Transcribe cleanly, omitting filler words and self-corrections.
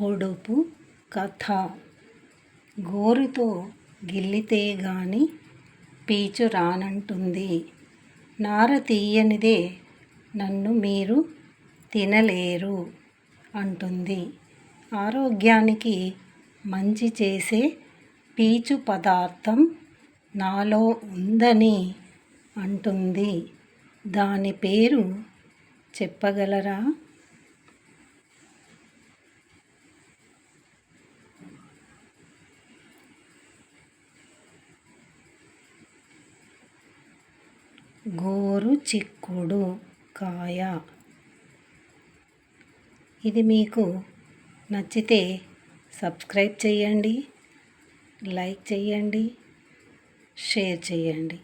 పొడుపు కథ. గోరుతో గిల్లితే గాని పీచు రానంటుంది. నార తీయనిదే నన్ను మీరు తినలేరు అంటుంది. ఆరోగ్యానికి మంచి చేసే పీచు పదార్థం నాలో ఉందని అంటుంది. దాని పేరు చెప్పగలరా? గోరుచిక్కుడు కాయ. ఇది మీకు నచ్చితే సబ్స్క్రైబ్ చేయండి, లైక్ చేయండి, షేర్ చేయండి.